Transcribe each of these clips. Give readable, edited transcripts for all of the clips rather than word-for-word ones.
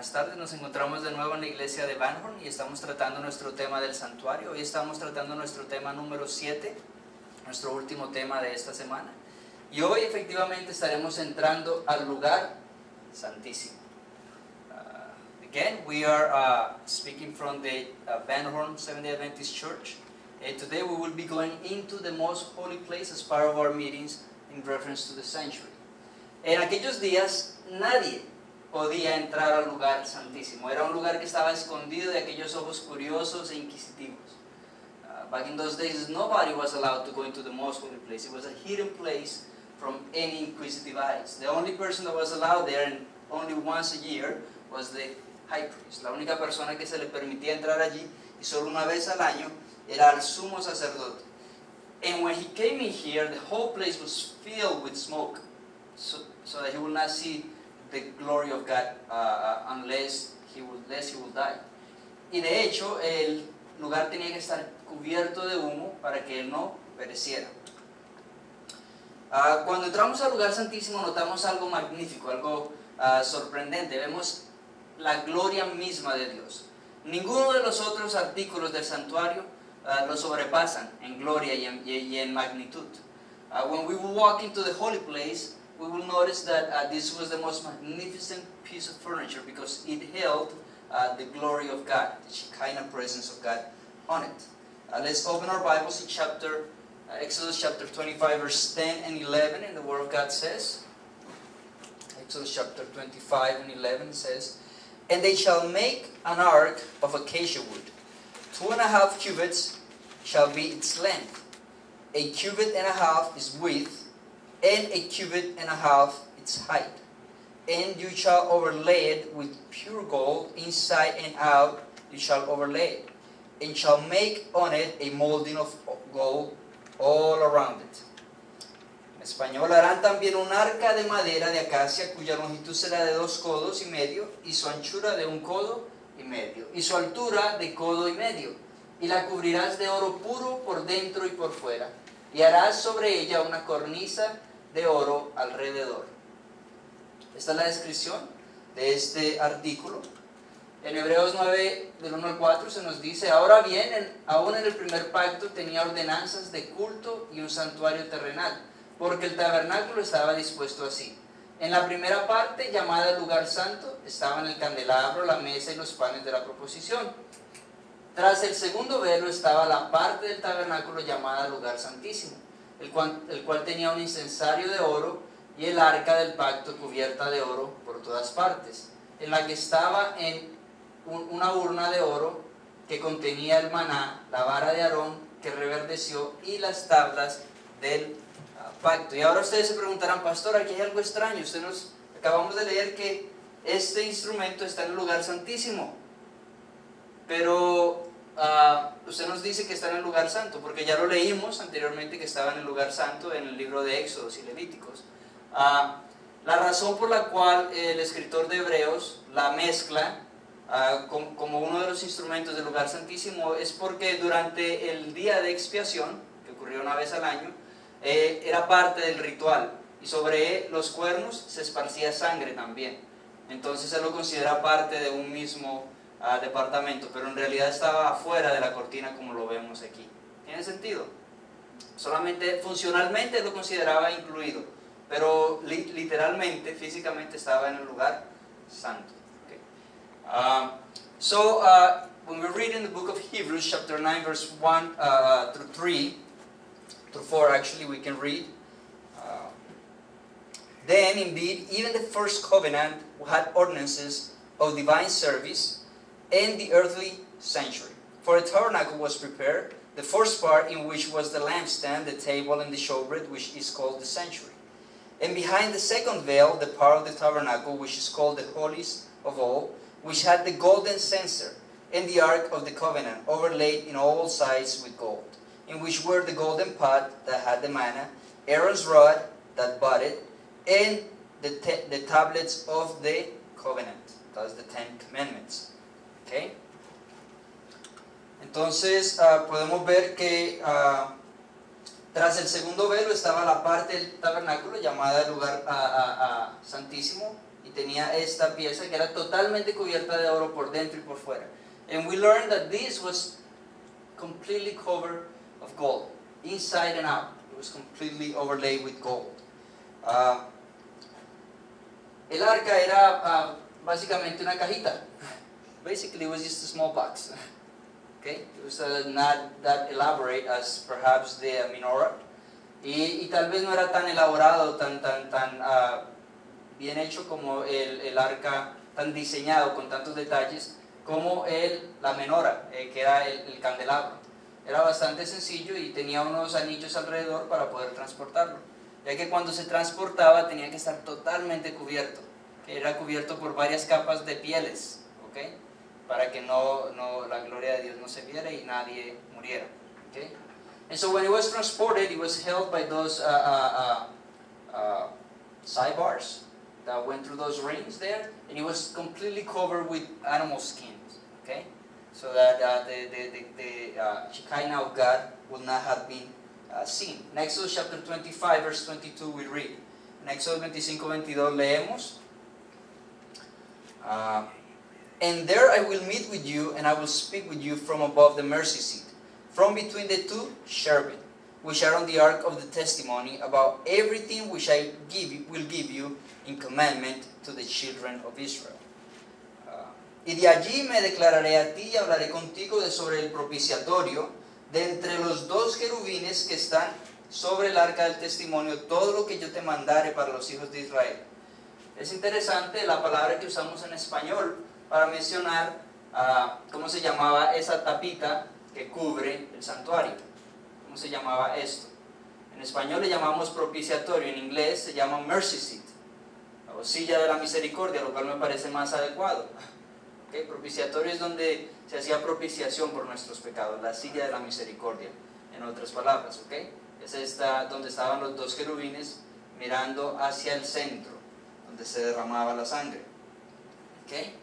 Buenas tardes, nos encontramos de nuevo en la iglesia de Van Horn y estamos tratando nuestro tema del santuario. Hoy estamos tratando nuestro tema número 7, nuestro último tema de esta semana. Y hoy efectivamente estaremos entrando al lugar santísimo. Again, we are speaking from the Van Horn Seventh-day Adventist Church. Today we will be going into the most holy place as part of our meetings in reference to the sanctuary. En aquellos días nadie podía entrar al lugar santísimo. Era un lugar que estaba escondido de aquellos ojos curiosos e inquisitivos. Back in those days, nobody was allowed to go into the most holy place. It was a hidden place from any inquisitive eyes. The only person that was allowed there, and only once a year, was the high priest. La única persona que se le permitía entrar allí, y solo una vez al año, era el sumo sacerdote. And when he came in here, the whole place was filled with smoke, so that he would not see the glory of God unless he would die. Y de hecho, el lugar tenía que estar cubierto de humo para que él no pereciera. Cuando entramos al lugar santísimo notamos algo magnífico, algo sorprendente. Vemos la gloria misma de Dios. Ninguno de los otros artículos del santuario lo sobrepasan en gloria y en magnitud. When we walk into the holy place, we will notice that this was the most magnificent piece of furniture because it held the glory of God, the Shekinah presence of God on it. Let's open our Bibles in Exodus chapter 25, verse 10 and 11, and the Word of God says, Exodus chapter 25 and 11 says, "And they shall make an ark of acacia wood. 2.5 cubits shall be its length. 1.5 cubits its width, and 1.5 cubits its height. And you shall overlay it with pure gold, inside and out you shall overlay it, and shall make on it a molding of gold all around it." En español, harán también un arca de madera de acacia cuya longitud será de 2 codos y medio, y su anchura de 1 codo y medio, y su altura de codo y medio, y la cubrirás de oro puro por dentro y por fuera, y harás sobre ella una cornisa de oro alrededor. Esta es la descripción de este artículo. En Hebreos 9, del 1 al 4, se nos dice: "Ahora bien, aún en el primer pacto tenía ordenanzas de culto y un santuario terrenal, porque el tabernáculo estaba dispuesto así. En la primera parte, llamada el lugar santo, estaban el candelabro, la mesa y los panes de la proposición. Tras el segundo velo estaba la parte del tabernáculo llamada lugar santísimo, el cual tenía un incensario de oro y el arca del pacto cubierta de oro por todas partes, en la que estaba una urna de oro que contenía el maná, la vara de Aarón que reverdeció y las tablas del pacto." Y ahora ustedes se preguntarán: "Pastor, aquí hay algo extraño. Acabamos de leer que este instrumento está en el lugar santísimo, pero usted nos dice que está en el lugar santo", porque ya lo leímos anteriormente que estaba en el lugar santo en el libro de Éxodos y Levíticos. La razón por la cual el escritor de Hebreos la mezcla como uno de los instrumentos del lugar santísimo es porque durante el día de expiación, que ocurrió una vez al año, era parte del ritual, y sobre los cuernos se esparcía sangre también. Entonces se lo considera parte de un mismo departamento, pero en realidad estaba afuera de la cortina, como lo vemos aquí. ¿Tiene sentido? Solamente funcionalmente lo consideraba incluido, pero literalmente, físicamente estaba en el lugar santo. Okay. When we read in the book of Hebrews chapter 9 verse 1 through 3 through 4, actually we can read, "Then indeed even the first covenant had ordinances of divine service and the earthly sanctuary. For a tabernacle was prepared, the first part in which was the lampstand, the table, and the showbread, which is called the sanctuary. And behind the second veil, the part of the tabernacle, which is called the holiest of all, which had the golden censer, and the ark of the covenant, overlaid in all sides with gold, in which were the golden pot that had the manna, Aaron's rod that budded, and the tablets of the covenant." That's the 10 commandments. Okay. Entonces podemos ver que tras el segundo velo estaba la parte del tabernáculo llamada el lugar santísimo, y tenía esta pieza que era totalmente cubierta de oro por dentro y por fuera. And we learned that this was completely covered of gold, inside and out. It was completely overlaid with gold. El arca era básicamente una cajita. Basically, it was just a small box. Okay? It was not that elaborate as perhaps the menorah. Y tal vez no era tan elaborado, tan bien hecho como el arca, tan diseñado con tantos detalles como la menorah, que era el candelabro. Era bastante sencillo y tenía unos anillos alrededor para poder transportarlo, ya que cuando se transportaba tenía que estar totalmente cubierto, que era cubierto por varias capas de pieles, ¿okay? Para que la gloria de Dios no se viera y nadie muriera. ¿Okay? And so when it was transported, it was held by those sidebars that went through those rings there, and it was completely covered with animal skins, okay? So that the Shekinah of God would not have been seen. In Exodus chapter 25, verse 22, we read. En Éxodo 25:22 leemos. And there I will meet with you, and I will speak with you from above the mercy seat, from between the two cherubim, which are on the ark of the testimony, about everything which I will give you in commandment to the children of Israel. Y de allí me declararé a ti y hablaré contigo sobre el propiciatorio, de entre los dos querubines que están sobre el arca del testimonio, todo lo que yo te mandare para los hijos de Israel. Es interesante la palabra que usamos en español para mencionar cómo se llamaba esa tapita que cubre el santuario. ¿Cómo se llamaba esto? En español le llamamos propiciatorio, en inglés se llama mercy seat, o silla de la misericordia, lo cual me parece más adecuado. ¿Okay? Propiciatorio es donde se hacía propiciación por nuestros pecados, la silla de la misericordia, en otras palabras. ¿Okay? Es donde estaban los dos querubines mirando hacia el centro, donde se derramaba la sangre. ¿Okay?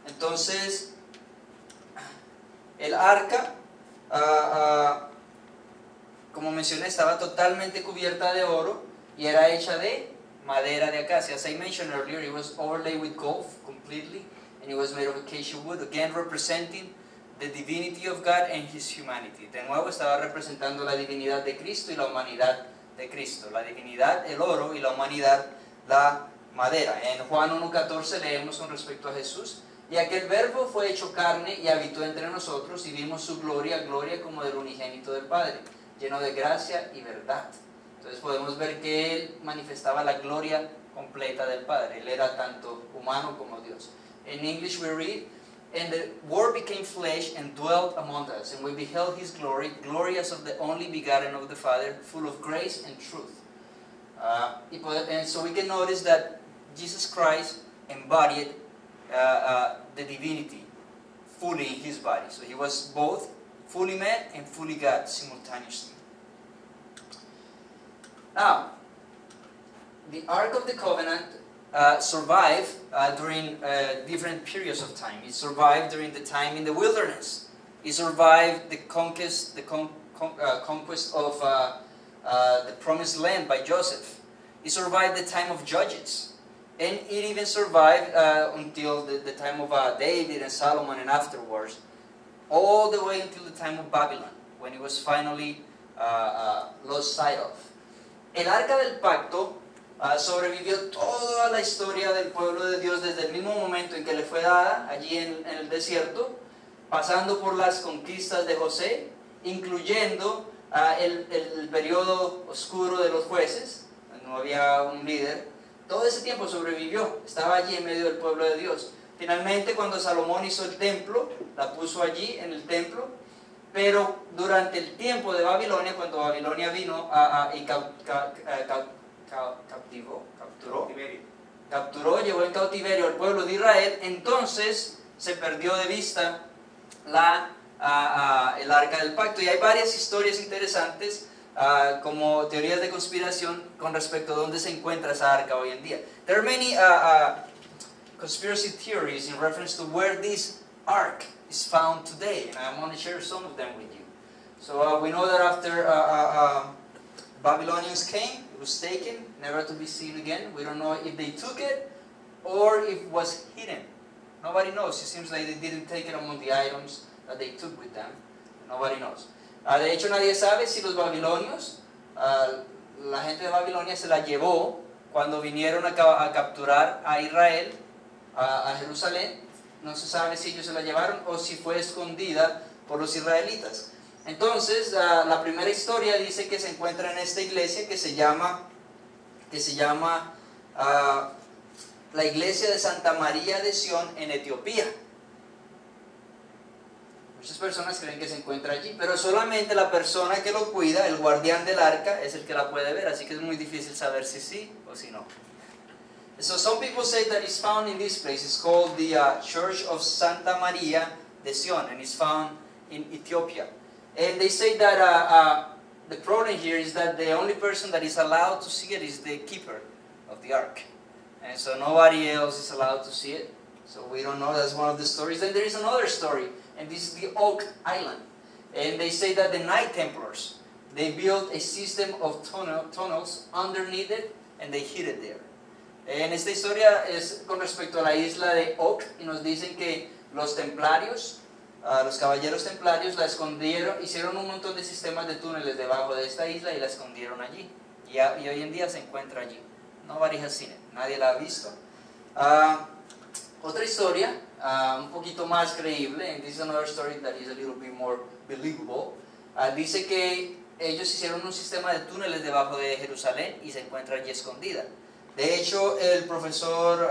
Entonces, el arca, como mencioné, estaba totalmente cubierta de oro y era hecha de madera de acacia. As I mentioned earlier, it was overlaid with gold completely, and it was made of acacia wood, again representing the divinity of God and His humanity. De nuevo estaba representando la divinidad de Cristo y la humanidad de Cristo. La divinidad, el oro, y la humanidad, la madera. En Juan 1:14 leemos con respecto a Jesús: y aquel verbo fue hecho carne y habitó entre nosotros, y vimos su gloria, gloria como del unigénito del Padre, lleno de gracia y verdad. Entonces podemos ver que Él manifestaba la gloria completa del Padre. Él era tanto humano como Dios. In English we read, and the Word became flesh and dwelt among us, and we beheld His glory, glory as of the only begotten of the Father, full of grace and truth. And so we can notice that Jesus Christ embodied the divinity fully in His body. So He was both fully man and fully God simultaneously. Now, the Ark of the Covenant survived during different periods of time. It survived during the time in the wilderness. It survived the conquest of the Promised Land by Joseph. It survived the time of Judges. And it even survived until the time of David and Solomon and afterwards, all the way until the time of Babylon, when it was finally lost sight of. El Arca del Pacto sobrevivió toda la historia del pueblo de Dios desde el mismo momento en que le fue dada allí en el desierto, pasando por las conquistas de José, incluyendo el periodo oscuro de los jueces, no había un líder. Todo ese tiempo sobrevivió, estaba allí en medio del pueblo de Dios. Finalmente, cuando Salomón hizo el templo, la puso allí en el templo, pero durante el tiempo de Babilonia, cuando Babilonia vino y capturó, llevó en cautiverio al pueblo de Israel, entonces se perdió de vista el Arca del Pacto. Y hay varias historias interesantes, como teorías de conspiración con respecto a dónde se encuentra esa arca hoy en día. There are many conspiracy theories in reference to where this ark is found today, and I want to share some of them with you. So we know that after Babylonians came, it was taken, never to be seen again. We don't know if they took it or if it was hidden. Nobody knows. It seems like they didn't take it among the items that they took with them. Nobody knows. De hecho, nadie sabe si los babilonios, la gente de Babilonia se la llevó cuando vinieron a capturar a Israel, a Jerusalén. No se sabe si ellos se la llevaron o si fue escondida por los israelitas. Entonces, la primera historia dice que se encuentra en esta iglesia que se llama la iglesia de Santa María de Sion en Etiopía. Muchas personas creen que se encuentra allí, pero solamente la persona que lo cuida, el guardián del arca, es el que la puede ver, así que es muy difícil saber si sí o si no. So some people say that it's found in this place. It's called the Church of Santa María de Sion, and it's found in Ethiopia. And they say that the problem here is that the only person that is allowed to see it is the keeper of the ark. And so nobody else is allowed to see it. So we don't know. That's one of the stories. Then there is another story, and this is the Oak Island. And they say that the Knight Templars, they built a system of tunnels underneath it, and they hid it there. En esta historia es con respecto a la isla de Oak, y nos dicen que los templarios, los caballeros templarios la escondieron, hicieron un montón de sistemas de túneles debajo de esta isla y la escondieron allí. Y hoy en día se encuentra allí. Nobody has seen it. Nadie la ha visto. Otra historia, un poquito más creíble, and this is another story that is a little bit more believable. Dice que ellos hicieron un sistema de túneles debajo de Jerusalén y se encuentra allí escondida. De hecho, el profesor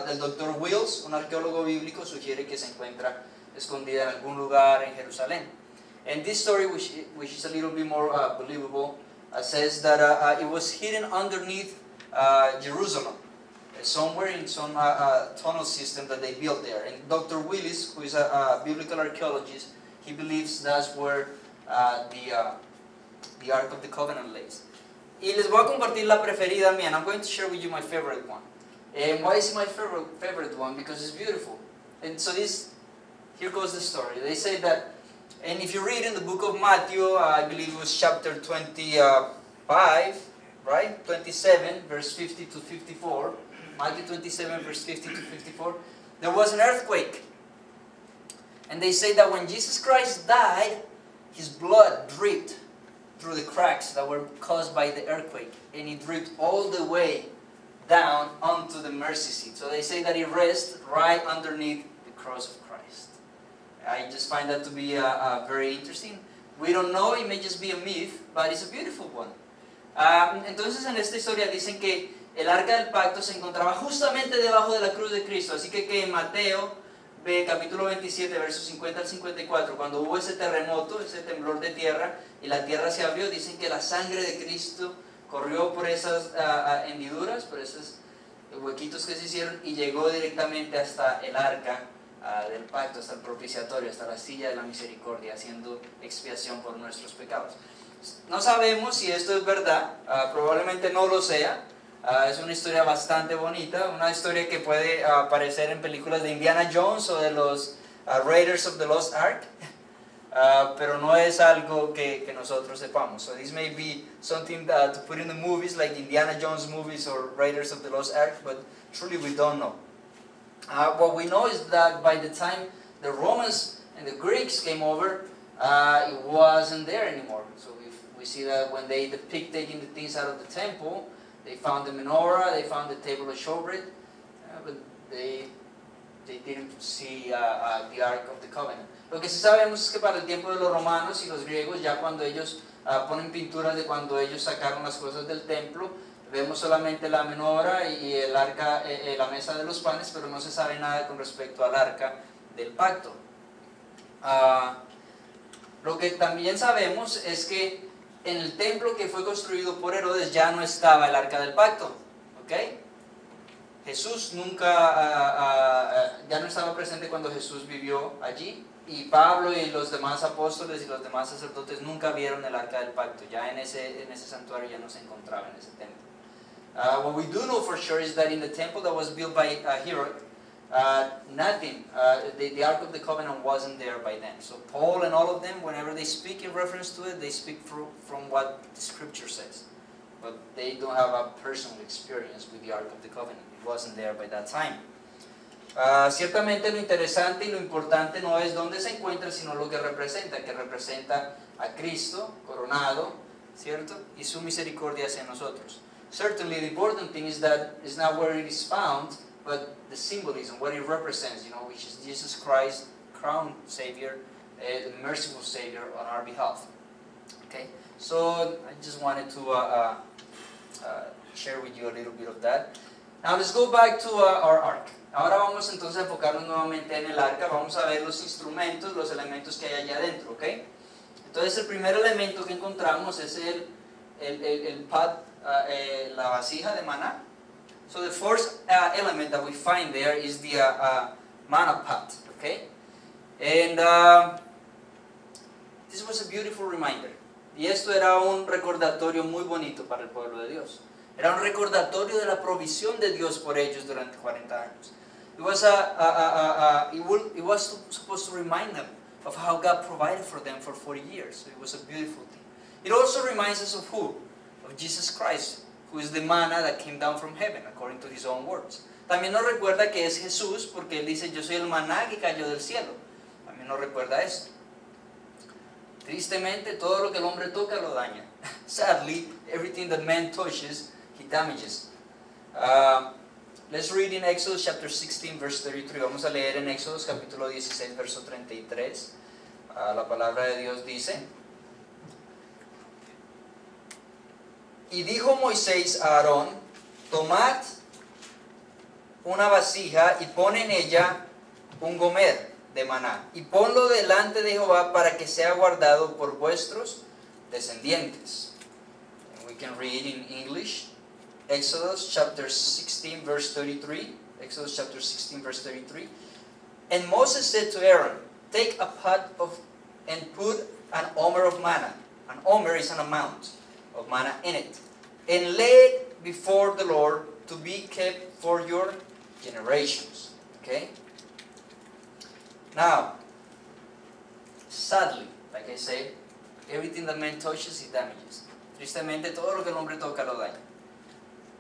del Dr. Wills, un arqueólogo bíblico, sugiere que se encuentra escondida en algún lugar en Jerusalén. And this story, which is a little bit more believable, says that it was hidden underneath Jerusalem, somewhere in some tunnel system that they built there. And Dr. Willis, who is a biblical archaeologist, he believes that's where the Ark of the Covenant lays. Y les voy a compartir la preferida mía, and I'm going to share with you my favorite one. And why is it my favorite one? Because it's beautiful. And so here goes the story. They say that, and if you read in the book of Matthew, I believe it was chapter 25, right? 27, verse 50 to 54. Matthew 27, verse 50 to 54. There was an earthquake. And they say that when Jesus Christ died, his blood dripped through the cracks that were caused by the earthquake, and it dripped all the way down onto the mercy seat. So they say that it rests right underneath the cross of Christ. I just find that to be very interesting. We don't know, it may just be a myth, but it's a beautiful one. Entonces en esta historia dicen que el arca del pacto se encontraba justamente debajo de la cruz de Cristo, así que en Mateo capítulo 27, versos 50 al 54, cuando hubo ese terremoto, ese temblor de tierra, y la tierra se abrió, dicen que la sangre de Cristo corrió por esas hendiduras, por esos huequitos que se hicieron, y llegó directamente hasta el arca del pacto, hasta el propiciatorio, hasta la silla de la misericordia, haciendo expiación por nuestros pecados. No sabemos si esto es verdad, probablemente no lo sea. Es una historia bastante bonita, una historia que puede aparecer en películas de Indiana Jones o de los Raiders of the Lost Ark, pero no es algo que nosotros sepamos. So this may be something to put in the movies, like Indiana Jones movies or Raiders of the Lost Ark, but truly we don't know. What we know is that by the time the Romans and the Greeks came over, it wasn't there anymore. So we see that when they depict taking the things out of the temple, they found the menorah, they found the table of showbread, but they didn't see the Ark of the Covenant. Lo que sí sabemos es que para el tiempo de los romanos y los griegos, ya cuando ellos ponen pinturas de cuando ellos sacaron las cosas del templo, vemos solamente la menorah y el arca, la mesa de los panes, pero no se sabe nada con respecto al arca del pacto. Lo que también sabemos es que en el templo que fue construido por Herodes ya no estaba el arca del pacto, ¿ok? Jesús ya no estaba presente cuando Jesús vivió allí, y Pablo y los demás apóstoles y los demás sacerdotes nunca vieron el arca del pacto. Ya en ese santuario ya no se encontraba en ese templo. What we do know for sure is that in the temple that was built by Herod, nothing, the Ark of the Covenant wasn't there by then. So Paul and all of them, whenever they speak in reference to it, they speak from what the Scripture says. But they don't have a personal experience with the Ark of the Covenant. It wasn't there by that time. Ciertamente lo interesante y lo importante no es dónde se encuentra, sino lo que representa a Cristo coronado, ¿cierto? Y su misericordia hacia nosotros. Certainly the important thing is that it's not where it is found, but the symbolism, what it represents, which is Jesus Christ, crowned Savior, the merciful Savior on our behalf. Okay, so I just wanted to share with you a little bit of that. Now let's go back to our ark. Ahora vamos entonces a enfocarnos nuevamente en el arca. Vamos a ver los instrumentos, los elementos que hay allá adentro, ¿ok? Entonces el primer elemento que encontramos es el pot, la vasija de maná. So the first element that we find there is the manna pot, okay? And this was a beautiful reminder. Y esto era un recordatorio muy bonito para el pueblo de Dios. Era un recordatorio de la provisión de Dios por ellos durante 40 años. It was supposed to remind them of how God provided for them for 40 years. So it was a beautiful thing. It also reminds us of who? Of Jesus Christ, who is the manna that came down from heaven, according to his own words. También nos recuerda que es Jesús, porque él dice, yo soy el maná que cayó del cielo. También nos recuerda esto. Tristemente, todo lo que el hombre toca lo daña. Sadly, everything that man touches, he damages. Let's read in Exodus chapter 16, verse 33. Vamos a leer en Éxodos capítulo 16, verso 33. La palabra de Dios dice: Y dijo Moisés a Aarón, tomad una vasija y pon en ella un gomer de maná, y ponlo delante de Jehová para que sea guardado por vuestros descendientes. And we can read in English, Exodus chapter 16, verse 33. Exodus chapter 16, verse 33. And Moses said to Aaron, take a pot and put an omer of manna. An omer is an amount of manna in it, and lay it before the Lord to be kept for your generations. Okay? Now, sadly, like I said, everything that man touches, he damages. Tristemente, todo lo que el hombre toca lo daña.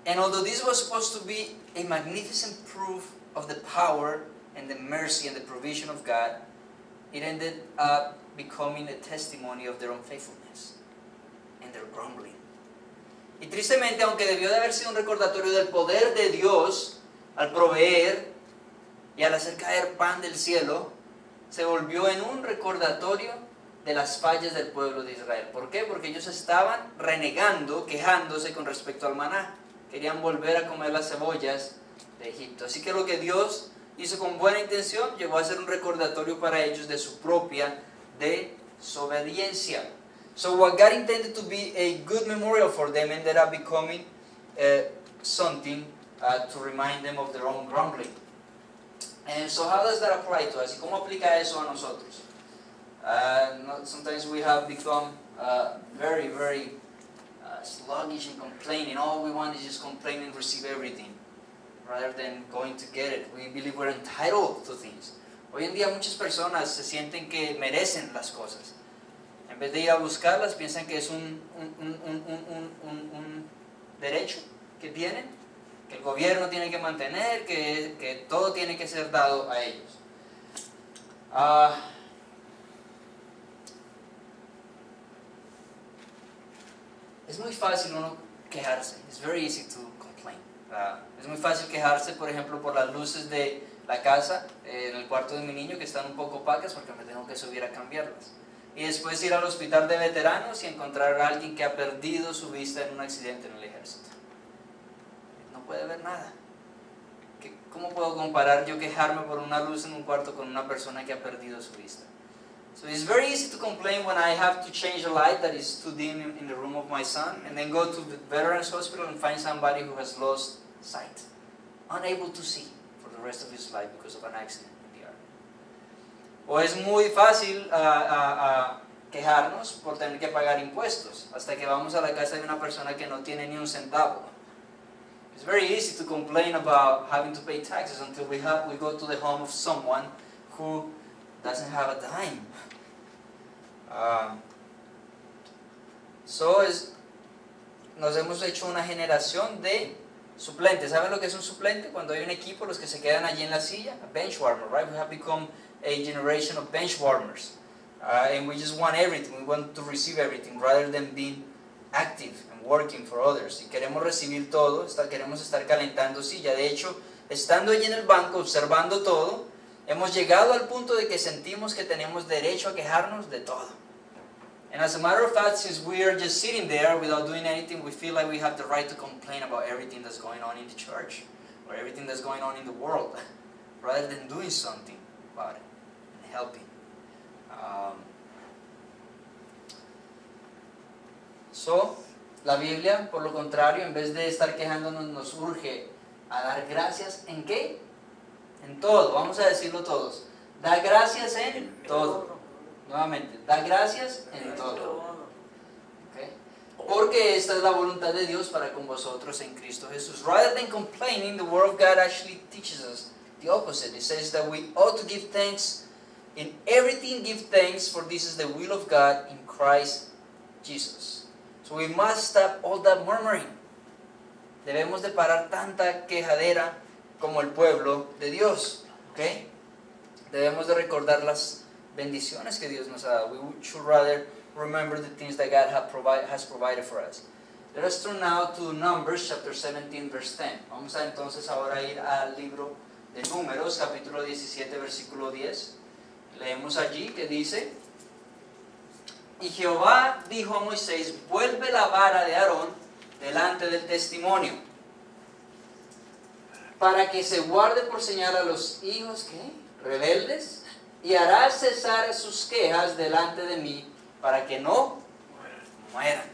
And although this was supposed to be a magnificent proof of the power and the mercy and the provision of God, it ended up becoming a testimony of their unfaithfulness and their grumbling. Y tristemente, aunque debió de haber sido un recordatorio del poder de Dios al proveer y al hacer caer pan del cielo, se volvió en un recordatorio de las fallas del pueblo de Israel. ¿Por qué? Porque ellos estaban renegando, quejándose con respecto al maná. Querían volver a comer las cebollas de Egipto. Así que lo que Dios hizo con buena intención llegó a ser un recordatorio para ellos de su propia desobediencia. So what God intended to be a good memorial for them ended up becoming something to remind them of their own grumbling. And so how does that apply to us? ¿Y cómo aplica eso a nosotros? Sometimes we have become very, very sluggish and complaining. All we want is just complain and receive everything, rather than going to get it. We believe we're entitled to things. Hoy en día muchas personas se sienten que merecen las cosas. En vez de ir a buscarlas, piensan que es un derecho que tienen, que el gobierno tiene que mantener, que todo tiene que ser dado a ellos. Es muy fácil uno quejarse. It's very easy to complain. Es muy fácil quejarse, por ejemplo, por las luces de la casa en el cuarto de mi niño que están un poco opacas porque me tengo que subir a cambiarlas. Y después ir al hospital de veteranos y encontrar a alguien que ha perdido su vista en un accidente en el ejército. No puede ver nada. ¿Cómo puedo comparar yo quejarme por una luz en un cuarto con una persona que ha perdido su vista? So it's very easy to complain when I have to change a light that is too dim in the room of my son, and then go to the Veterans Hospital and find somebody who has lost sight, unable to see for the rest of his life because of an accident in the army. O es muy fácil quejarnos por tener que pagar impuestos, hasta que vamos a la casa de una persona que no tiene ni un centavo. It's very easy to complain about having to pay taxes until we go to the home of someone who doesn't have a dime. Nos hemos hecho una generación de Suplente, ¿saben lo que es un suplente? Cuando hay un equipo, los que se quedan allí en la silla, a bench warmer, right? We have become a generation of bench warmers. And we just want everything, we want to receive everything rather than being active and working for others. Y queremos recibir todo, queremos estar calentando silla. De hecho, estando allí en el banco, observando todo, hemos llegado al punto de que sentimos que tenemos derecho a quejarnos de todo. And as a matter of fact, since we are just sitting there without doing anything, we feel like we have the right to complain about everything that's going on in the church or everything that's going on in the world, rather than doing something about it and helping. La Biblia, por lo contrario, en vez de estar quejándonos, nos urge a dar gracias ¿en qué? En todo, vamos a decirlo todos. Da gracias en todo. Nuevamente, da gracias en todo. Okay? Porque esta es la voluntad de Dios para con vosotros en Cristo Jesús. Rather than complaining, the Word of God actually teaches us the opposite. It says that we ought to give thanks in everything, give thanks, for this is the will of God in Christ Jesus. So we must stop all that murmuring. Debemos de parar tanta quejadera como el pueblo de Dios. Okay? Debemos de recordar las bendiciones que Dios nos ha dado. We should rather remember the things that God has provided for us. Let us turn now to Numbers chapter 17 verse 10. Vamos a entonces ahora ir al libro de Números capítulo 17 versículo 10. Leemos allí que dice: Y Jehová dijo a Moisés: vuelve la vara de Aarón delante del testimonio, para que se guarde por señal a los hijos ¿qué? Rebeldes, y hará cesar sus quejas delante de mí, para que no mueran.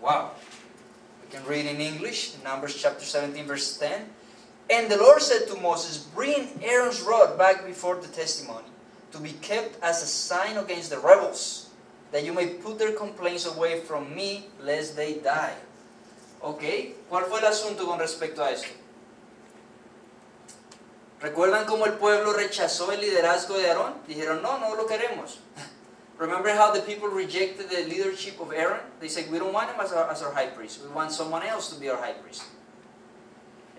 Wow. We can read in English, Numbers chapter 17 verse 10. And the Lord said to Moses, bring Aaron's rod back before the testimony, to be kept as a sign against the rebels, that you may put their complaints away from me, lest they die. Ok, ¿cuál fue el asunto con respecto a esto? ¿Recuerdan cómo el pueblo rechazó el liderazgo de Aarón? Dijeron, no, no lo queremos. Remember how the people rejected the leadership of Aaron? They said, we don't want him as our high priest. We want someone else to be our high priest.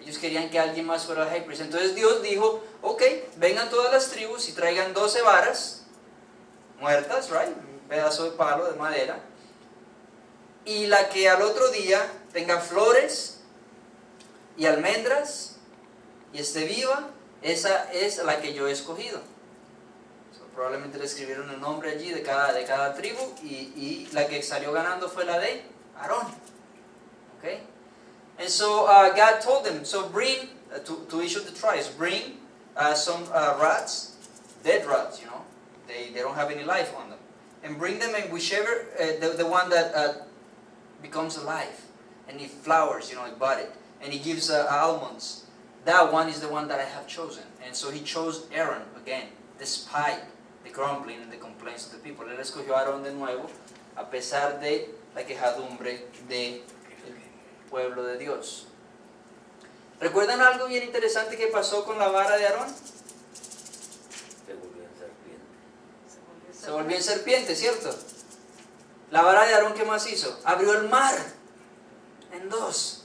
Ellos querían que alguien más fuera el high priest. Entonces Dios dijo, ok, vengan todas las tribus y traigan 12 varas muertas, right? Un pedazo de palo de madera. Y la que al otro día tenga flores y almendras y esté viva, esa es la que yo he escogido. So, probablemente le escribieron el nombre allí de cada tribu y la que salió ganando fue la de Aarón. Okay? And so God told them, so bring, to each of the tribes, bring some rats, dead rats, you know. They don't have any life on them. And bring them in whichever, the one that becomes alive. And it flowers, you know, it budded. And it gives almonds. That one is the one that I have chosen. And so he chose Aaron again, despite the grumbling and the complaints of the people. Él escogió a Aarón de nuevo, a pesar de la quejadumbre del pueblo de Dios. ¿Recuerdan algo bien interesante que pasó con la vara de Aarón? Se volvió en serpiente. Se volvió en serpiente, ¿cierto? La vara de Aarón, ¿qué más hizo? Abrió el mar en dos.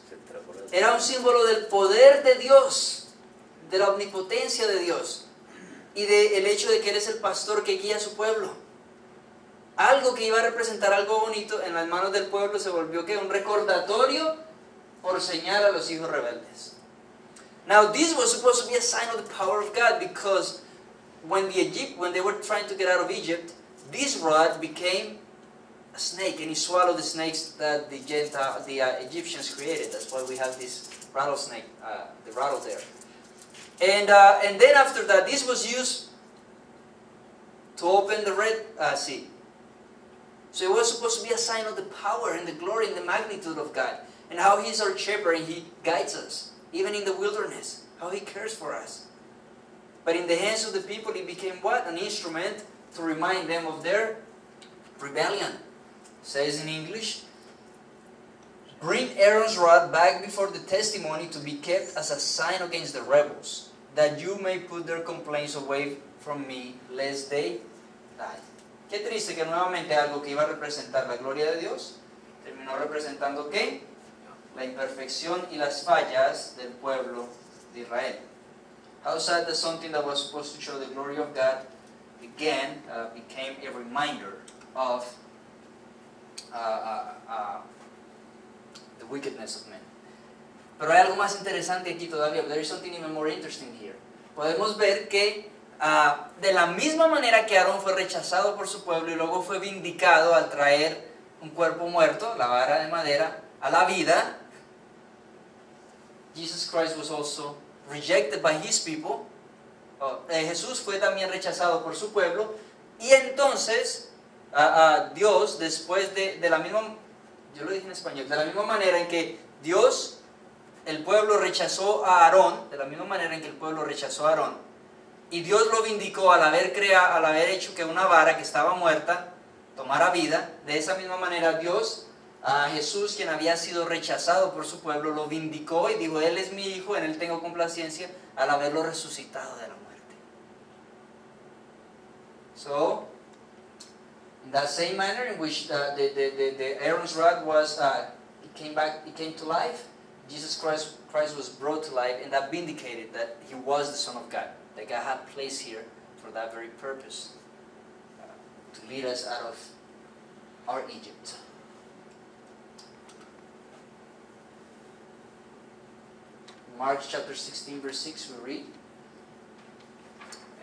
Era un símbolo del poder de Dios, de la omnipotencia de Dios y del hecho de que Él es el pastor que guía a su pueblo. Algo que iba a representar algo bonito en las manos del pueblo se volvió ¿qué? Un recordatorio por señal a los hijos rebeldes. Now this was supposed to be a sign of the power of God, because when they were trying to get out of Egypt, this rod became a snake, and he swallowed the snakes that the Egyptians created. That's why we have this rattlesnake, the rattle there. And then after that, this was used to open the Red Sea. So it was supposed to be a sign of the power and the glory and the magnitude of God, and how He's our shepherd and He guides us, even in the wilderness, how He cares for us. But in the hands of the people, it became what? An instrument to remind them of their rebellion. Says in English, bring Aaron's rod back before the testimony to be kept as a sign against the rebels, that you may put their complaints away from me, lest they die. Qué triste que nuevamente algo que iba a representar la gloria de Dios terminó representando ¿qué? la imperfección y las fallas del pueblo de Israel. How sad that something that was supposed to show the glory of God again became a reminder of the wickedness of men. Pero hay algo más interesante aquí todavía. There is something even more interesting here. Podemos ver que de la misma manera que Aarón fue rechazado por su pueblo y luego fue vindicado al traer un cuerpo muerto, la vara de madera, a la vida, Jesus Christ was also rejected by his people. Jesús fue también rechazado por su pueblo, y entonces Dios, después de la misma, yo lo dije en español, de la misma manera en que el pueblo rechazó a Aarón, de la misma manera en que el pueblo rechazó a Aarón, y Dios lo vindicó al haber hecho que una vara que estaba muerta tomara vida, de esa misma manera Dios a Jesús, quien había sido rechazado por su pueblo, lo vindicó y dijo: Él es mi hijo, en Él tengo complacencia, al haberlo resucitado de la muerte. So, in that same manner in which the Aaron's rod was, it came to life, Jesus Christ was brought to life, and that vindicated that He was the Son of God, that God had placed here for that very purpose, to lead us out of our Egypt. Mark chapter 16 verse 6 we read.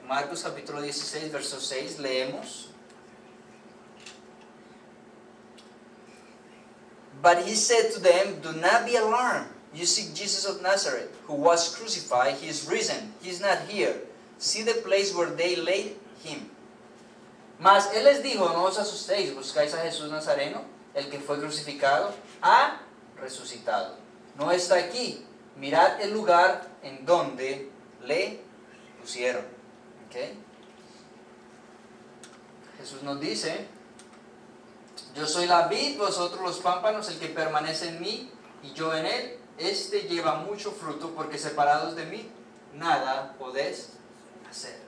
En Marcos capítulo 16 verso 6 leemos: But he said to them, do not be alarmed. You seek Jesus of Nazareth, who was crucified. He is risen. He is not here. See the place where they laid him. Mas él les dijo: no os asustéis, buscáis a Jesús Nazareno, el que fue crucificado, ha resucitado. No está aquí. Mirad el lugar en donde le pusieron. ¿Okay? Jesús nos dice: yo soy la vid, vosotros los pámpanos, el que permanece en mí y yo en él, este lleva mucho fruto, porque separados de mí nada podéis hacer.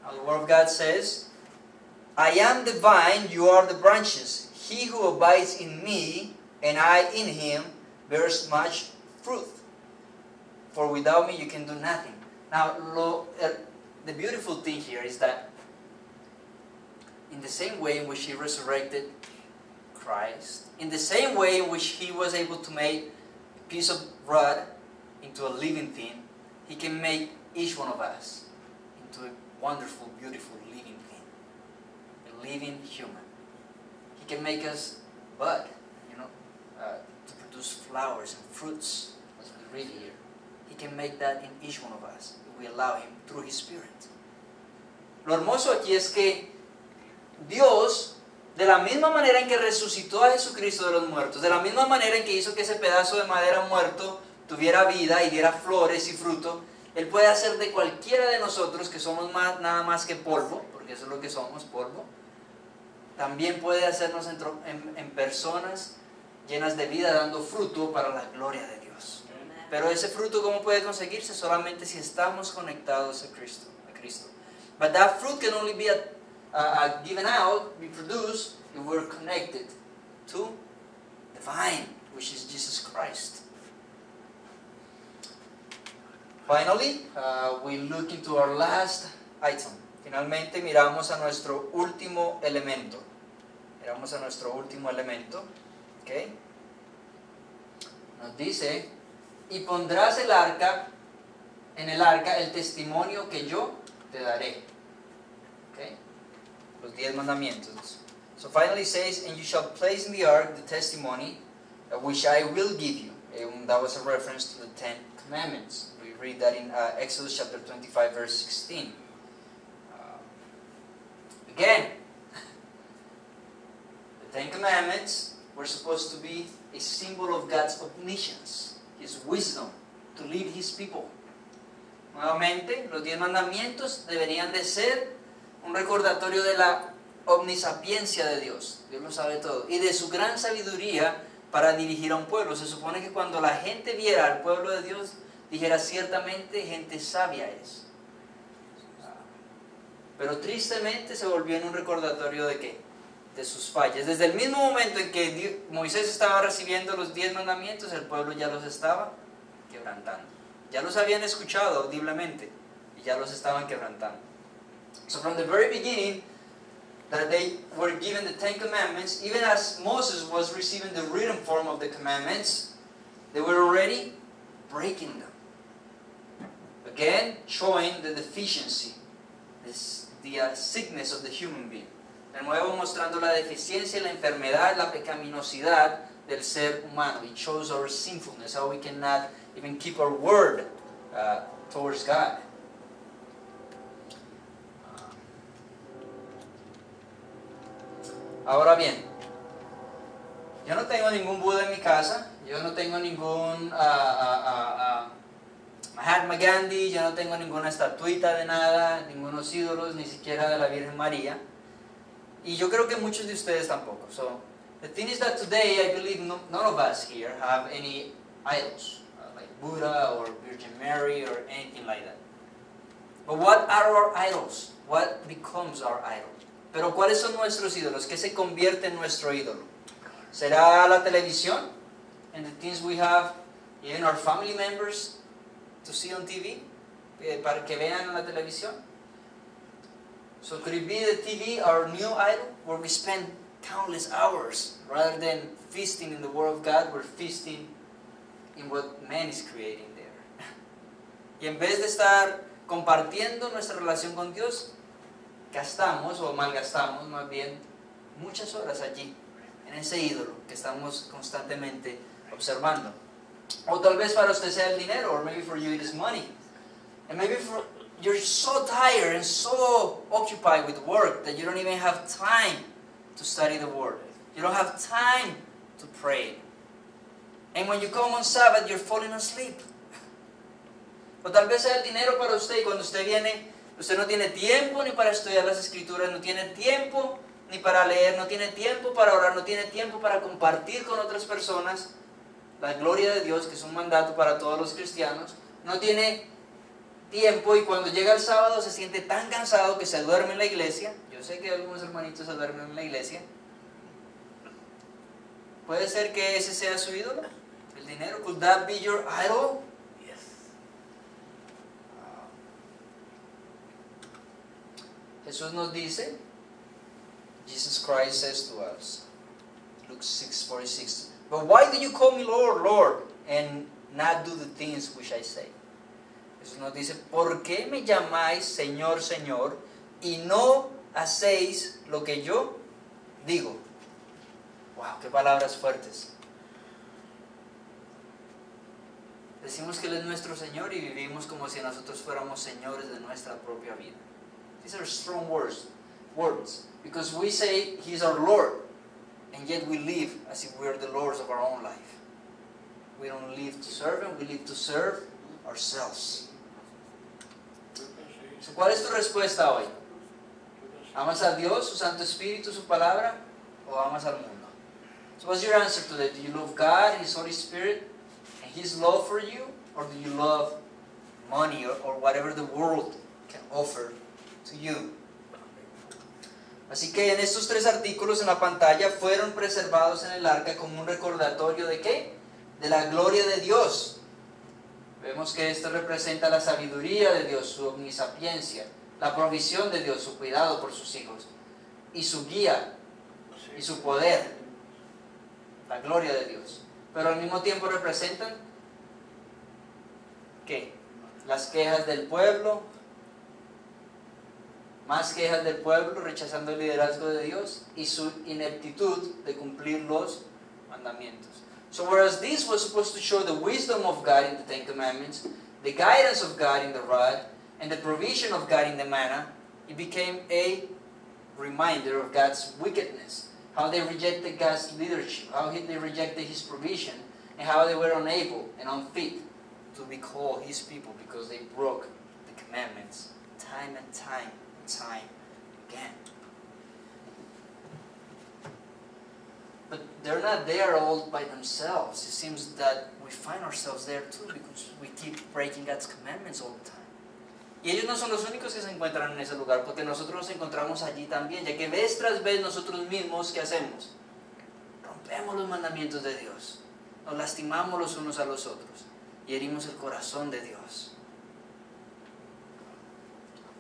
Now the word of God says, I am the vine, you are the branches. He who abides in me and I in him bears much fruit. For without me you can do nothing. Now the beautiful thing here is that in the same way in which He resurrected Christ, in the same way in which He was able to make a piece of rod into a living thing, He can make each one of us into a wonderful, beautiful living thing, a living human. He can make us bud, to produce flowers and fruits, as we read here. He can make that in each one of us if we allow Him through His Spirit. Lo hermoso aquí es que Dios, de la misma manera en que resucitó a Jesucristo de los muertos, de la misma manera en que hizo que ese pedazo de madera muerto tuviera vida y diera flores y fruto, Él puede hacer de cualquiera de nosotros, que somos nada más que polvo, porque eso es lo que somos, polvo, también puede hacernos en personas llenas de vida, dando fruto para la gloria de Dios. Pero ese fruto, ¿cómo puede conseguirse? Solamente si estamos conectados a Cristo. But that fruit can only be given out, be produced, if we're connected to the vine, which is Jesus Christ. Finally, we look into our last item. Finalmente miramos a nuestro último elemento. ¿Okay? Nos dice: y pondrás en el arca el testimonio que yo te daré. Okay? Los 10 mandamientos. So finally it says, and you shall place in the ark the testimony which I will give you. That was a reference to the 10 commandments. We read that in Exodus chapter 25 verse 16. Again, the 10 commandments were supposed to be a symbol of God's omniscience, His wisdom to lead His people. Nuevamente, los 10 mandamientos deberían de ser un recordatorio de la omnisapiencia de Dios. Dios lo sabe todo. Y de su gran sabiduría para dirigir a un pueblo. Se supone que cuando la gente viera al pueblo de Dios, dijera: ciertamente gente sabia es. Pero tristemente se volvió en un recordatorio de ¿qué? de sus fallas. Desde el mismo momento en que Moisés estaba recibiendo los 10 mandamientos, el pueblo ya los estaba quebrantando. Ya los habían escuchado audiblemente y ya los estaban quebrantando. So from the very beginning, that they were given the 10 commandments, even as Moses was receiving the written form of the commandments, they were already breaking them. Again, showing the deficiency, the sickness of the human being. De nuevo mostrando la deficiencia, la enfermedad, la pecaminosidad del ser humano. It shows our sinfulness, how we cannot even keep our word towards God. Ahora bien, yo no tengo ningún Buda en mi casa, yo no tengo ningún Mahatma Gandhi, yo no tengo ninguna estatuita de nada, ningunos ídolos, ni siquiera de la Virgen María. Y yo creo que muchos de ustedes tampoco. So, the thing is that today I believe none of us here have any idols, like Buddha or Virgin Mary or anything like that. But what are our idols? What becomes our idol? Pero ¿cuáles son nuestros ídolos? ¿Qué se convierte en nuestro ídolo? ¿Será la televisión? And the things we have, even our family members, to see on TV? Para que vean en la televisión. So could it be the TV, our new idol, where we spend countless hours, rather than feasting in the Word of God, we're feasting in what man is creating there. Y en vez de estar compartiendo nuestra relación con Dios, gastamos o malgastamos más bien muchas horas allí, en ese ídolo que estamos constantemente observando. O tal vez para usted sea el dinero, or maybe for you it is money. And maybe you're so tired and so occupied with work that you don't even have time to study the Word. You don't have time to pray. And when you come on Sabbath, you're falling asleep. O tal vez sea el dinero para usted y cuando usted viene, usted no tiene tiempo ni para estudiar las Escrituras, no tiene tiempo ni para leer, no tiene tiempo para orar, no tiene tiempo para compartir con otras personas la gloria de Dios, que es un mandato para todos los cristianos. No tiene tiempo y cuando llega el sábado se siente tan cansado que se duerme en la iglesia. Yo sé que algunos hermanitos se duermen en la iglesia. ¿Puede ser que ese sea su ídolo? ¿El dinero? ¿Could that be your idol? Yes. Jesús nos dice, Jesus Christ says to us, Luke 6:46, "But why do you call me Lord, Lord, and not do the things which I say?" Jesús nos dice, ¿por qué me llamáis Señor, Señor, y no hacéis lo que yo digo? Wow, qué palabras fuertes. Decimos que Él es nuestro Señor y vivimos como si nosotros fuéramos señores de nuestra propia vida. These are strong words, because we say He's our Lord, and yet we live as if we are the lords of our own life. We don't live to serve Him, we live to serve ourselves. So, ¿cuál es tu respuesta hoy? ¿Amas a Dios, su Santo Espíritu, su palabra, o amas al mundo? So what's your answer today? Do you love God, His Holy Spirit, and His love for you, or do you love money or whatever the world can offer to you? Así que en estos 3 artículos en la pantalla fueron preservados en el arca como un recordatorio ¿de qué? De la gloria de Dios. Vemos que esto representa la sabiduría de Dios, su omnisapiencia, la provisión de Dios, su cuidado por sus hijos, y su guía, y su poder, la gloria de Dios. Pero al mismo tiempo representan, ¿qué? Las quejas del pueblo, más quejas del pueblo rechazando el liderazgo de Dios, y su ineptitud de cumplir los mandamientos. So whereas this was supposed to show the wisdom of God in the 10 Commandments, the guidance of God in the rod, and the provision of God in the manna, it became a reminder of God's wickedness, how they rejected God's leadership, how they rejected His provision, and how they were unable and unfit to be called His people because they broke the commandments time and time and time again. But they're not there all by themselves. It seems that we find ourselves there too because we keep breaking God's commandments all the time. Y ellos no son los únicos que se encuentran en ese lugar, porque nosotros nos encontramos allí también, ya que vez tras vez nosotros mismos, ¿qué hacemos? Rompemos los mandamientos de Dios, nos lastimamos los unos a los otros y herimos el corazón de Dios.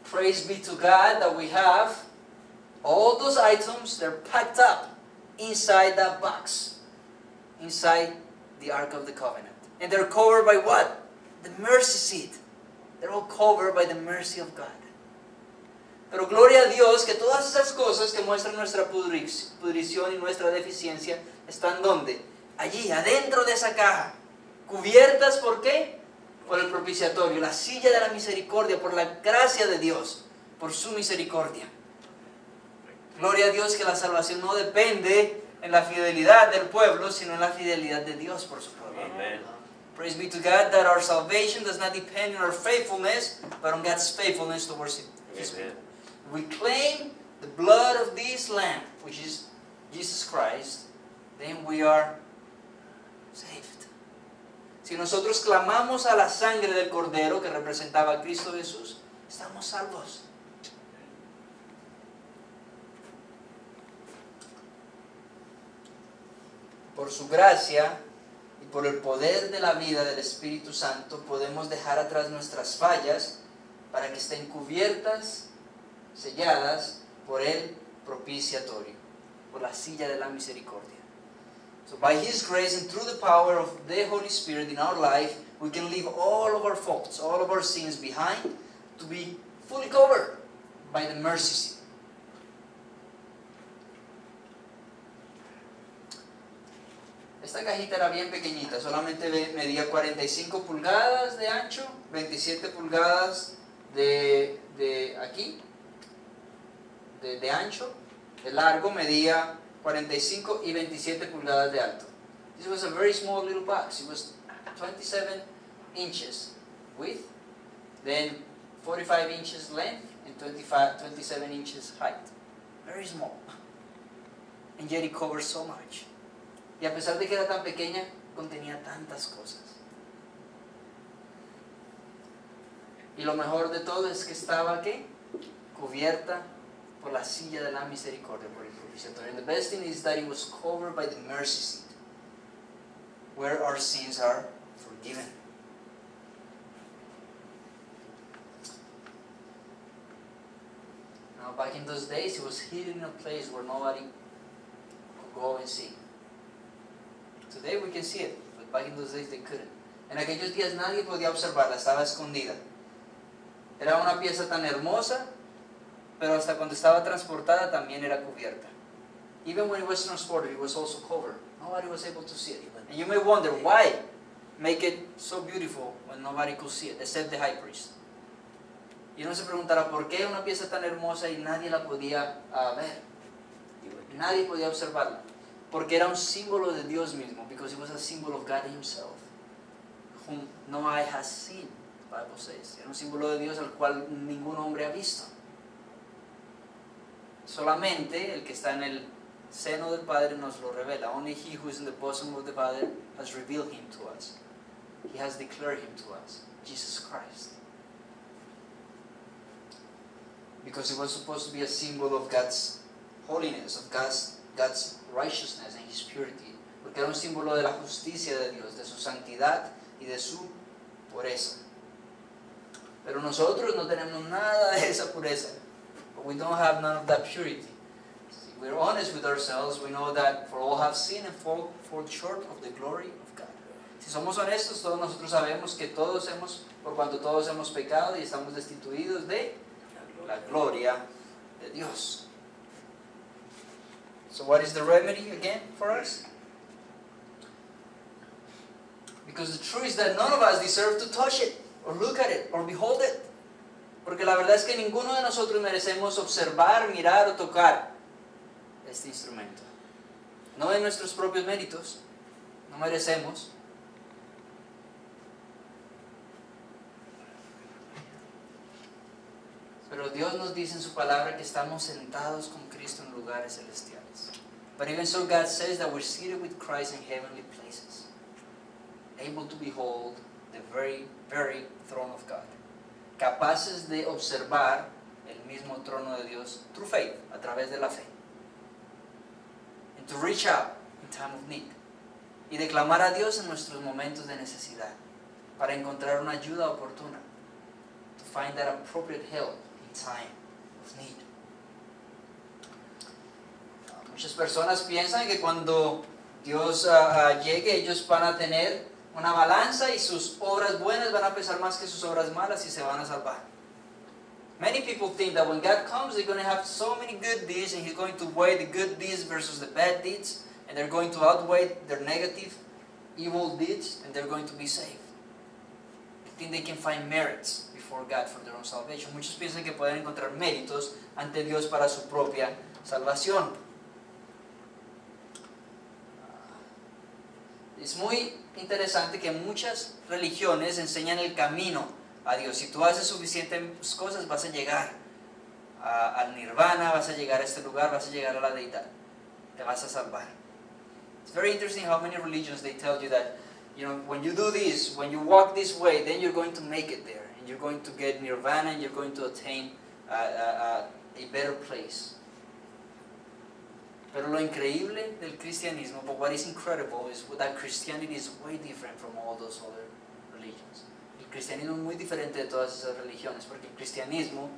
Praise be to God that we have all those items, they're packed up inside that box, inside the Ark of the Covenant. And they're covered by what? The mercy seat. They're all covered by the mercy of God. Pero gloria a Dios que todas esas cosas que muestran nuestra pudrición y nuestra deficiencia están ¿dónde? Allí, adentro de esa caja. Cubiertas, ¿por qué? Por el propiciatorio, la silla de la misericordia, por la gracia de Dios, por su misericordia. Gloria a Dios que la salvación no depende en la fidelidad del pueblo, sino en la fidelidad de Dios por su pueblo. Amen. Praise be to God that our salvation does not depend on our faithfulness, but on God's faithfulness towards His people. We claim the blood of this Lamb, which is Jesus Christ, then we are saved. Si nosotros clamamos a la sangre del Cordero que representaba a Cristo Jesús, estamos salvos. Por su gracia y por el poder de la vida del Espíritu Santo podemos dejar atrás nuestras fallas para que estén cubiertas, selladas por el propiciatorio, por la silla de la misericordia. So by His grace and through the power of the Holy Spirit in our life, we can leave all of our faults, all of our sins behind to be fully covered by the mercy seat. Esta cajita era bien pequeñita, solamente medía 45 pulgadas de ancho, 27 pulgadas de aquí, de ancho, de largo medía 45 y 27 pulgadas de alto. This was a very small little box. It was 27 inches width, then 45 inches length, and 27 inches height. Very small. And yet it covers so much. Y a pesar de que era tan pequeña, contenía tantas cosas. Y lo mejor de todo es que estaba, ¿qué? Cubierta por la silla de la misericordia, por el propiciatorio. And the best thing is that it was covered by the mercy seat, where our sins are forgiven. Now, back in those days, it was hidden in a place where nobody could go and see. Today we can see it, but back in those days they couldn't. En aquellos días nadie podía observarla, estaba escondida. Era una pieza tan hermosa, pero hasta cuando estaba transportada también era cubierta. Even when it was transported, it was also covered. Nobody was able to see it. And you may wonder, why make it so beautiful when nobody could see it, except the high priest? Y uno se preguntará, ¿por qué una pieza tan hermosa y nadie la podía ver? Nadie podía observarla. Porque era un símbolo de Dios mismo, because it was a symbol of God Himself, whom no eye has seen, the Bible says. Era un símbolo de Dios al cual ningún hombre ha visto. Solamente el que está en el seno del Padre nos lo revela. Only He who is in the bosom of the Father has revealed Him to us. He has declared Him to us, Jesus Christ. Because it was supposed to be a symbol of God's holiness, of God's righteousness and His purity, porque era un símbolo de la justicia de Dios, de su santidad y de su pureza. Pero nosotros no tenemos nada de esa pureza. But we don't have none of that purity. If we're honest with ourselves, we know that for all have sinned and fall short of the glory of God. Si somos honestos, todos nosotros sabemos que por cuanto todos hemos pecado y estamos destituidos de la gloria de Dios. So what is the remedy again for us? Because the truth is that none of us deserve to touch it, or look at it, or behold it. Porque la verdad es que ninguno de nosotros merecemos observar, mirar o tocar este instrumento. No en nuestros propios méritos, no merecemos. Pero Dios nos dice en su palabra que estamos sentados con Cristo en lugares celestiales. But even so, God says that we're seated with Christ in heavenly places, able to behold the very, very throne of God. capaces de observar el mismo trono de Dios through faith, a través de la fe. And to reach out in time of need. Y de clamar a Dios en nuestros momentos de necesidad, para encontrar una ayuda oportuna. To find that appropriate help in time of need. Muchas personas piensan que cuando Dios llegue, ellos van a tener una balanza y sus obras buenas van a pesar más que sus obras malas y se van a salvar. Many people think that when God comes, they're going to have so many good deeds and He's going to weigh the good deeds versus the bad deeds, and they're going to outweigh their negative, evil deeds, and they're going to be saved. They think they can find merits before God for their own salvation. Muchos piensan que pueden encontrar méritos ante Dios para su propia salvación. Es muy interesante que muchas religiones enseñan el camino a Dios. Si tú haces suficientes cosas, vas a llegar al nirvana, vas a llegar a este lugar, vas a llegar a la deidad. Te vas a salvar. It's very interesting how many religions they tell you that, you know, when you do this, when you walk this way, then you're going to make it there. And you're going to get nirvana and you're going to attain a better place. Pero lo increíble del cristianismo, but what is incredible is that Christianity is way different from all those other religions. El cristianismo es muy diferente de todas esas religiones, porque el cristianismo,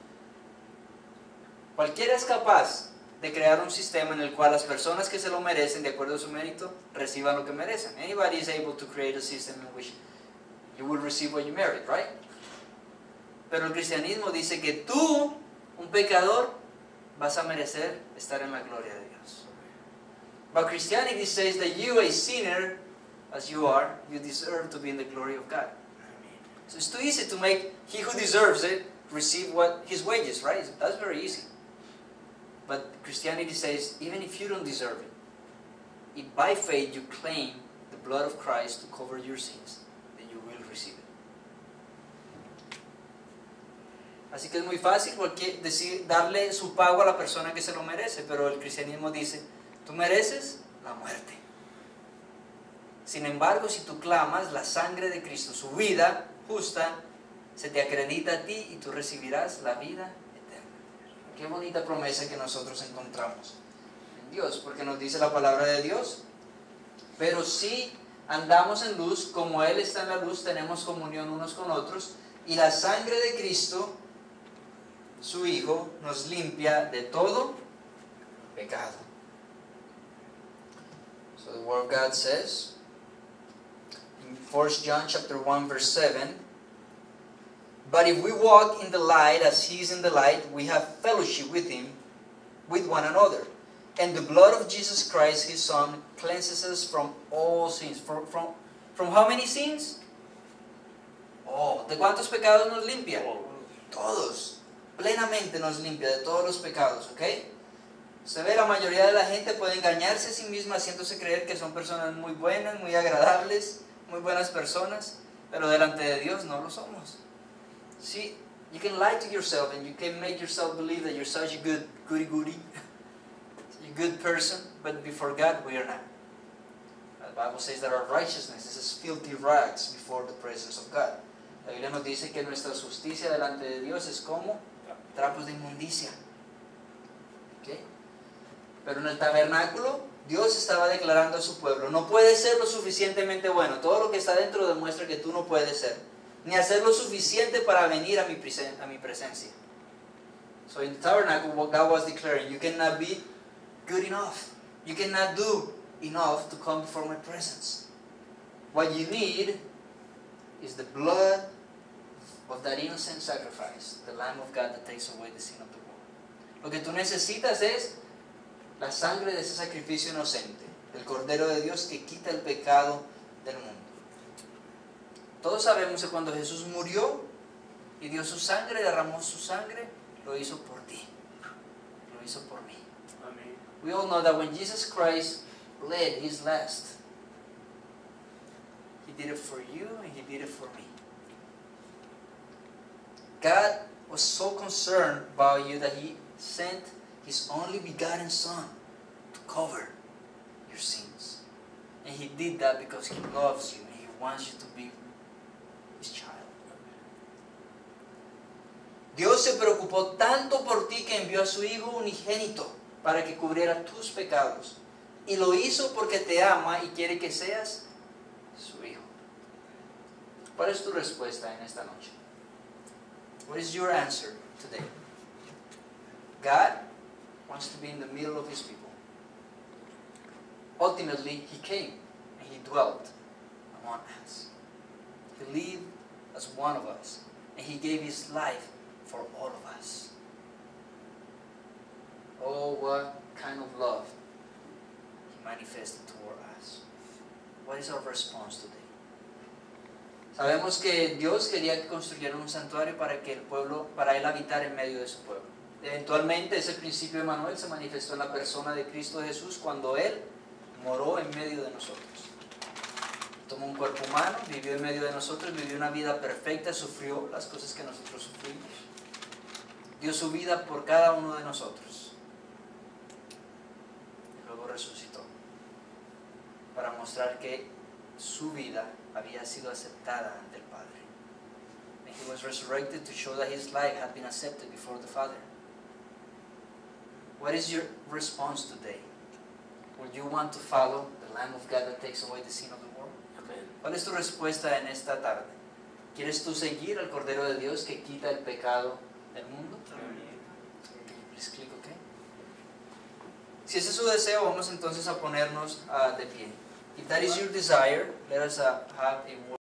cualquiera es capaz de crear un sistema en el cual las personas que se lo merecen, de acuerdo a su mérito, reciban lo que merecen. Anybody is able to create a system in which you will receive what you merit, right? Pero el cristianismo dice que tú, un pecador, vas a merecer estar en la gloria de Dios. But Christianity says that you, a sinner, as you are, you deserve to be in the glory of God. So it's too easy to make he who deserves it receive his wages, right? That's very easy. But Christianity says, even if you don't deserve it, if by faith you claim the blood of Christ to cover your sins, then you will receive it. Así que es muy fácil darle su pago a la persona que se lo merece, pero el cristianismo dice, tú mereces la muerte. Sin embargo, si tú clamas la sangre de Cristo, su vida justa, se te acredita a ti y tú recibirás la vida eterna. Qué bonita promesa que nosotros encontramos en Dios, porque nos dice la palabra de Dios. Pero si andamos en luz, como Él está en la luz, tenemos comunión unos con otros, y la sangre de Cristo, su Hijo, nos limpia de todo pecado. So the Word of God says, in 1 John chapter 1 verse 7, but if we walk in the light as He is in the light, we have fellowship with Him, with one another. And the blood of Jesus Christ, His Son, cleanses us from all sins. From how many sins? Oh, ¿de cuántos pecados nos limpia? Todos. Plenamente nos limpia de todos los pecados, ¿ok? Se ve, la mayoría de la gente puede engañarse a sí misma haciéndose creer que son personas muy buenas, muy agradables, muy buenas personas, pero delante de Dios no lo somos. See, you can lie to yourself and you can make yourself believe that you're such a goody-goody, a good person, but before God we are not. The Bible says that our righteousness is as filthy rags before the presence of God. La Biblia nos dice que nuestra justicia delante de Dios es como trapos de inmundicia. ¿Okay? Pero en el tabernáculo, Dios estaba declarando a su pueblo, no puedes ser lo suficientemente bueno. Todo lo que está dentro demuestra que tú no puedes ser, ni hacer lo suficiente para venir a mi presencia. So in the tabernacle, what God was declaring, you cannot be good enough. You cannot do enough to come before my presence. What you need is the blood of that innocent sacrifice, the Lamb of God that takes away the sin of the world. Lo que tú necesitas es la sangre de ese sacrificio inocente, el Cordero de Dios que quita el pecado del mundo. Todos sabemos que cuando Jesús murió y dio su sangre, derramó su sangre, lo hizo por ti, lo hizo por mí. Amén. We all know that when Jesus Christ bled His last, He did it for you and He did it for me. God was so concerned about you that He sent His only begotten Son to cover your sins. And He did that because He loves you and He wants you to be His child. Dios se preocupó tanto por ti que envió a su Hijo unigénito para que cubriera tus pecados. Y lo hizo porque te ama y quiere que seas su hijo. ¿Cuál es tu respuesta en esta noche? What is your answer today? God wants to be in the middle of his people. Ultimately, he came and he dwelt among us. He lived as one of us, and he gave his life for all of us. Oh, what kind of love he manifested toward us. What is our response today? Sabemos que Dios quería que construyeran un santuario para que el pueblo, para él habitar en medio de su pueblo. Eventualmente ese principio de Emmanuel se manifestó en la persona de Cristo Jesús cuando él moró en medio de nosotros. Tomó un cuerpo humano, vivió en medio de nosotros, vivió una vida perfecta, sufrió las cosas que nosotros sufrimos. Dio su vida por cada uno de nosotros. Y luego resucitó para mostrar que su vida había sido aceptada ante el Padre. And he was resurrected to show that his life had been accepted before the Father. What is your response today? Would you want to follow the Lamb of God that takes away the sin of the world? Amén. ¿Cuál es tu respuesta en esta tarde? ¿Quieres tú seguir al Cordero de Dios que quita el pecado del mundo? Please click OK. Si ese es su deseo, vamos entonces a ponernos de pie. If that is your desire, let us have a word.